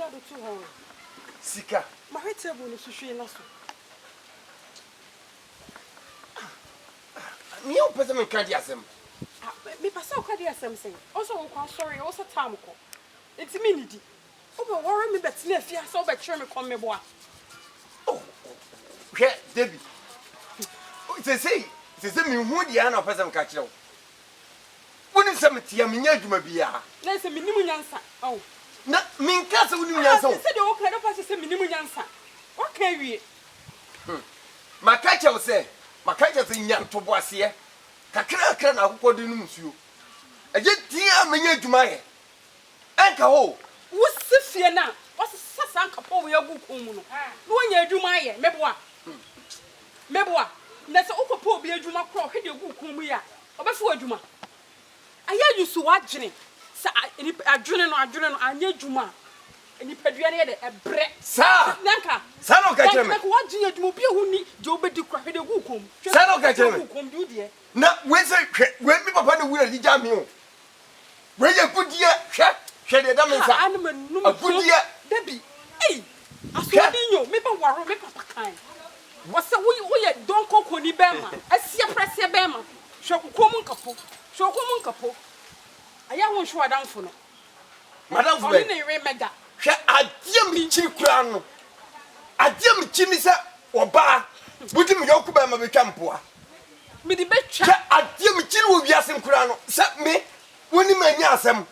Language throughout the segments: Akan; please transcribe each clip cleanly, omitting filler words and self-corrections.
sika do tu ho. Sika. Ma table no suhwe na so. Me o pese me kan di asem. Me pasa o ka di asem sen. Also o kwa sorry, also time ko. Enti me nidi. O be worry me bet na afia so be kire me kom me boa. Oh. Hwe Debbie. Say me hu dia na pese me ka kire wo. Woni se me tia me nya adwuma bia. Na se me nimu nyansa. Oh. Na min ka se woni nyansa wo. Se de o ka do pase se me nimu nyansa. O ka wie. Makacha wo se makacha se nya ntobo ase kakra na akokɔ de no musuo eje tia menya adwuma ye enka ho wo sefie na wo sasa nkapo wo yagu komu no no nya adwuma ye meboa na se ukopo obi adwuma kro hwe de gu komu ya obefo adwuma aya yusu wagene sa adwene no anya adwuma enipadua ne de ebre sa nanka sa no ka kire me ko wagene adwuma obi ehuni je obedi kro hwe de gu komu sa no ka kire me komu du de na we se we mi papa ne wura di jami o we ye gudie hwe de da me sa agudie Debbie asodinyo me ba waro me papa kan wose wo ye don koko ni bema asie prese bema hwe kokomu nkapo aya won hwe adamfo no madam fu oni ne re mega hwe adie mi chi kura no adie mi chi ni se oba budi mi yoku bema be twampoa me di betwa hwe adie mi chi wo wiase nkura no se me woni manya asem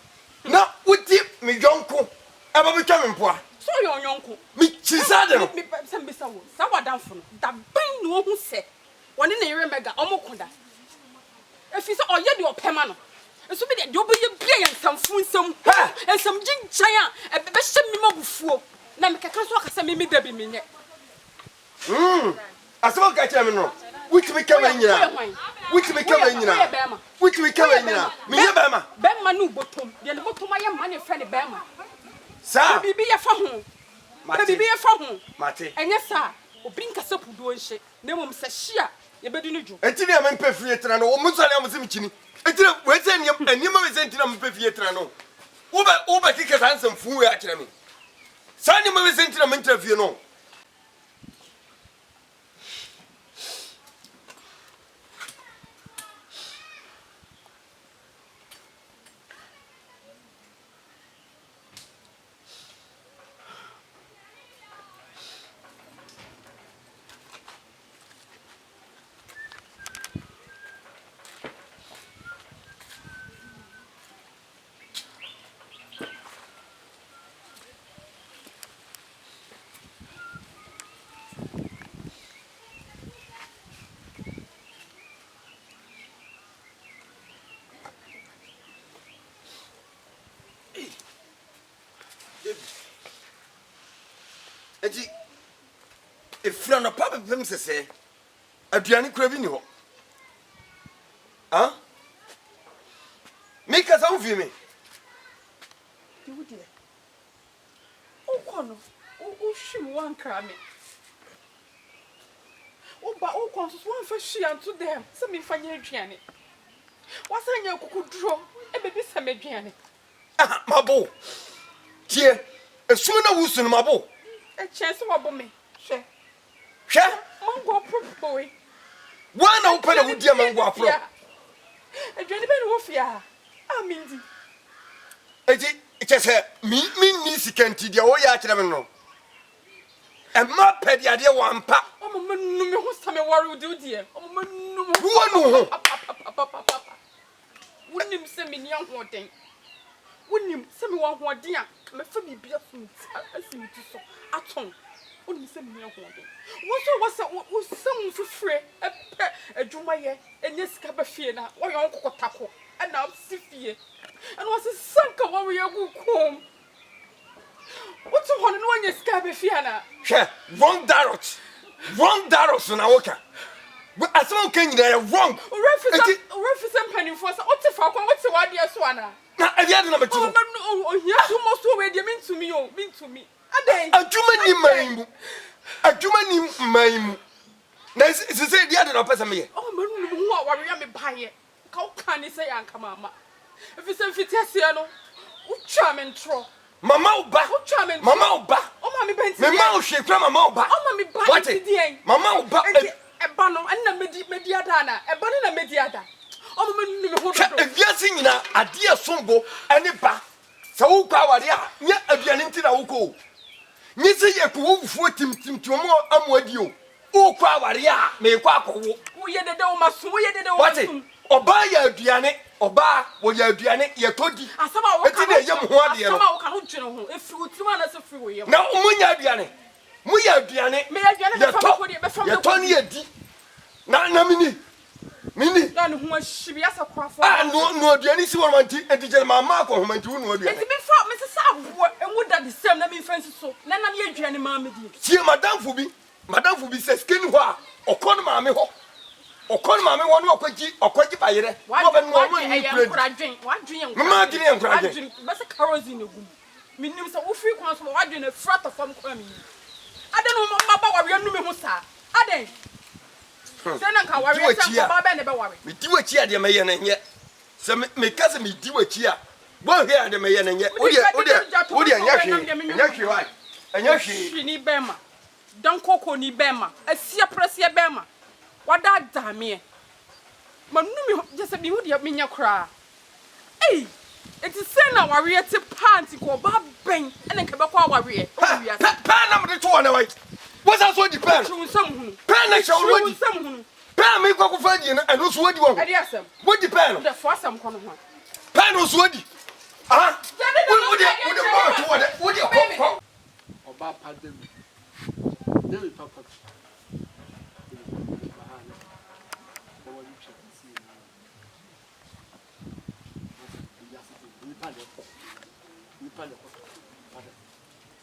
na wodi mi yonko aba be twampoa so yo yonko mi chi sa de no me sem be sawo sa wadamfo no da ban no hu se oni ne re mega omokoda efi se oye de opema no eso be de obeye bia ye nsamfu nsam ensam ginchan a be hye mi mabufuo na me keka so akasa me Debbie me nye asema ka kire me no witimi kama nyina witimi kama nyina me ye bema no botom de ne botom aye ma ne fe ne bema sa bibi ye fa ho bibi ye fa ho mate enye sa obi nkasa pudo nhye na mom se hia ye bedu no dwo enti ne me mpa fie tra no wo musale amzim chini enti we se enima we se enti na mpa fie tra no wo ba kike sansam fu we akire me sa ni me se enti na me ntra fie no Eji efra no papa pem sese aduane kura bi ni ho me ka sa wo fi me di wo de o kono o hwim wan kra me o ba o kon so wan fa hwia to dem se me fa nya aduane wasanya kokuduro e bebi se me aduane mabo tie esum na wusu no mabo e chance wabo me hwe mango propoi wana upele wudia mango apro aduane be no fia amindi eji chese mi ni sikanti dia wo ya kire me no e ma pedi ade wampa o mama nu me ho same wari udi o mama nu mo wonu ho wonim se me ni ahoden wonim se me wo ahoden a me fa bibia fun asimti so aton wonim se me ni ahoden wo so wo sam fufure epe adwuma ye enye sika ba fie na wo yon kokotako na sifie and was sanka wo ye gukom what to hono no enye sika ba fie na wrong darot na woka asema kan nyina wrong refisem panifo sa otifa kwa woti wade so ana na aviade na betu oh hia so mo so we de mintumi adai adwuma ni maimu na se dia de na pesa me ye oh manu no ho aware me baye ka wo kan ni se yanka mama efisem fitiase no utwa me ntro mama uba utwa mama oba o ma me benti me ma o hwe kra mama oba o ma me ba enti dien mama oba eba no na medi ada na eba no na medi ada o ma me nu me ho do eviase nyina ade esombo ene ba se wo kwa ware a nya aduane nti na wo ko nyi se ye ko wo fuo tim mo amwadi o kwa ware a me kwa akwo wo ye dede o maso wo ye dede o maso oba ya aduane oba wo ya aduane ye todi asama wo ka na ye mo ho ade no asama wo ka no dwene ho efiri otima na se firi wo ye na munya aduane muya aduane me aduane be fam ko de be fam ye to ne ye di na mini na no ho ahiri asa kwafo no aduane si won manti edigere mama ko ho manti wo no aduane enti me fa me se sa abo enwu da the same na me fancy so na ye aduane ma me di tie madamfo bi se skin ho a okon ma me ho okon ma me wo no okwaji bayere wo be no mo ni kradwen wadwen mama gine enkradwen be se kerosene gum minim se wo free kwan so wadwen na frata fam kwa mi ade no mama ba ware nu me ho sa ade se na ka ware se ko ba ne be ware me di wachi ade me ye na nye se me ka se me di wachi a bo he ade me ye na nye ode anya hwe wa anya hwe ni bema dan koko ni bema asia prese bema wada damie manu mi just be hu de menya kra eh eti se na ware te panty ko ba ben ene nke be kwa ware pa na me to na wai what's that so di pen pen na show wodi pen me kwa kufa di na eno so wodi wo ade asem wodi pen the for asem kono ho pen no so wodi ah wodi ba to wodi ko oba padem David Papa.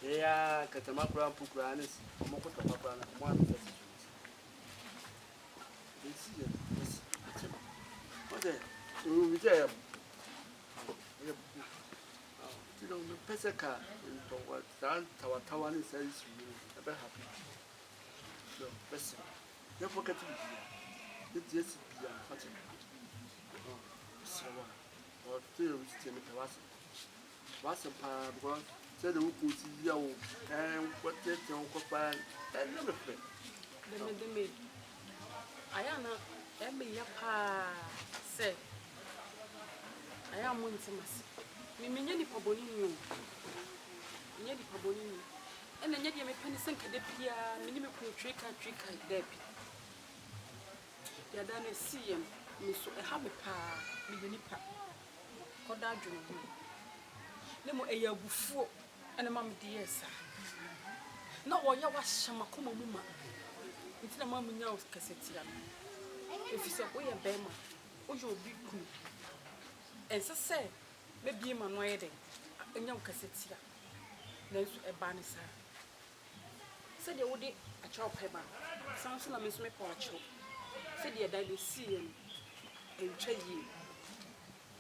Yeah, Katamakura Pukranis, Omoko Papa, one of the what we tell you know, the Pesaka in Tawan says you are happy. No, listen, don't forget to be just be a so or still still what's a part said the who see you and what they don't compare and never fit. The maid. I am not every yapa say. I am one to myself. Mimini Pabonino. Near the Pabonino. And then yet you may penny sink at the Pia, minimum trick debi. You done a see him, Miss a happy pa, Minipa. Codadro. Nemo a year before, and a mamma dear, sir. Not while you was Shamakoma Muma. It's the mamma knows Cassetia. If you say, we are Bema, or you'll be good. And so say, maybe my wedding, a young Cassetia. There's a banner. Said you would a chop pepper. Sounds like Miss Maporcho. Said you died the sea and trade ye.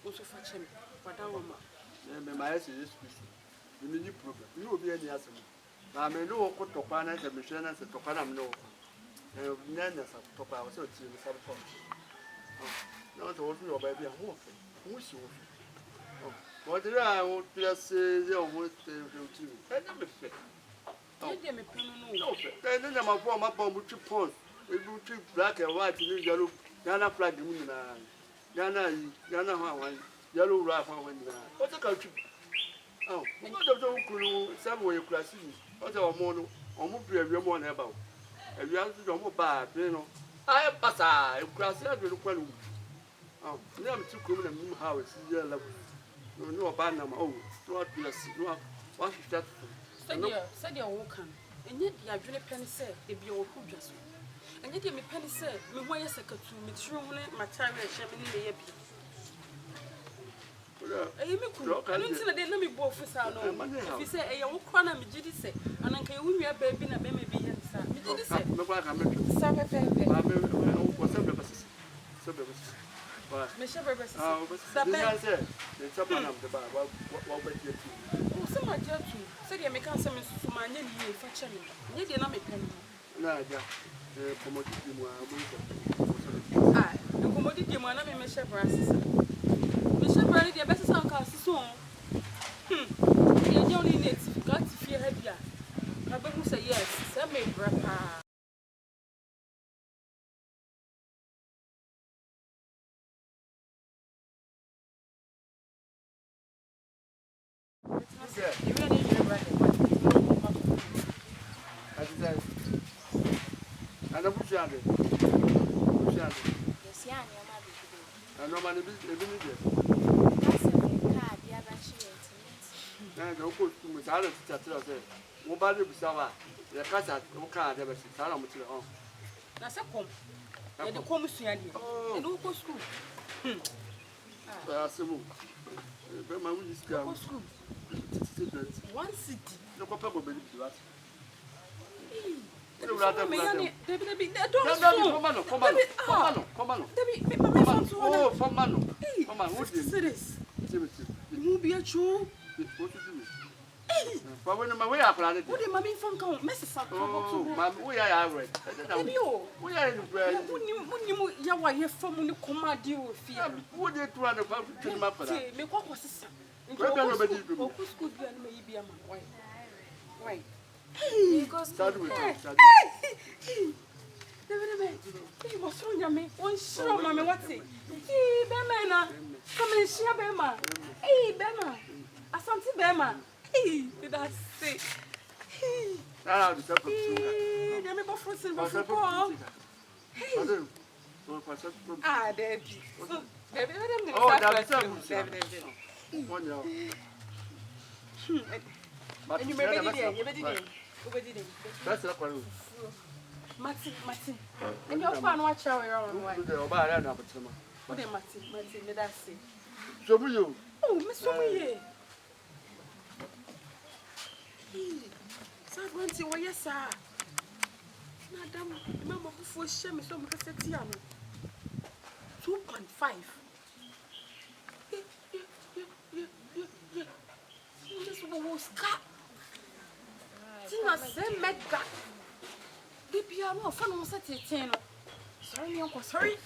Also fetch him, but our mamma. My answer is the mini problem. You will be any answer. I may know what Topana and Michelle and Topanam know. Nanas of Topa was so to the subcon. Not all your baby and wolf. Who's you? What did I want to say? You would do. I never fit. No, then I'm a form up on which point. We do two black and white in yellow. Yana flag in Yana Hawaii, yellow raft when what's the country? Oh, what don't clue somewhere classy. What's our mono or move to every one about? If you have to go bad, you know. I pass I class that will look well. Oh, never too common and new house, year level. No, bad number. Oh, what you see, no, what is that? Said your walk, and yet you have really penny said, if you're who just. And yet, me penny said, me why a second to me true, my time and shaman in the abbey. I don't see that let me both for sound. If you say a young corner, me did say, and I can win your baby and a baby be inside. Me did say, no, I can make it. Michelle Berbers, it's up on the bar. What would you do? So much too. Said you make answer to my name for channel. You did not make penny. No, yeah. Commodity, the commodity, my name is Michelle Brasses. Michelle Brady, the best sound cast soon. You only need to fear say. You really need to write it. I say. And I'm pushing it. Yes, yeah, and your mother. And no man, even if That's a card, yeah, but she ain't. and no good to me. I don't say. Nobody be sour. The cat at no card ever since I don't know. Na se kom. E de kom suade. E no go school. Simon. But my will is Go come. school. One city. No papa go believe that. Debi, Don't oh, for man. Come on, what is this? Timothy? You be a true. What to do? But when my way up, I What did mommy phone call? Mrs. oh, Mam, we are right. We are in the bread. When you are here from when you come out, deal with fear. What did you run about to my father? Me what was this? Go school and maybe a man. Why? Because start with Hey, what's wrong, me? One show, mammy, what's it? Hey, Bema, come and share Bema. Hey, Bema, Asante Bema. Hey, did I say? Hey, now the separate. hey, let me go for some. Hey, ah, Debbie. Debbie, oh, that's a 1 year. And you may be there, you may be there. That's not one. Martin, and your fan watch our own wife. What Martin, let us see. so you? Oh, Miss Omiye. Sir, why, yes, sir. Madam, remember before she me so much 2.5. This was cut. Tina said, Mega. The piano, fun was at 10. Sorry, Uncle, sorry.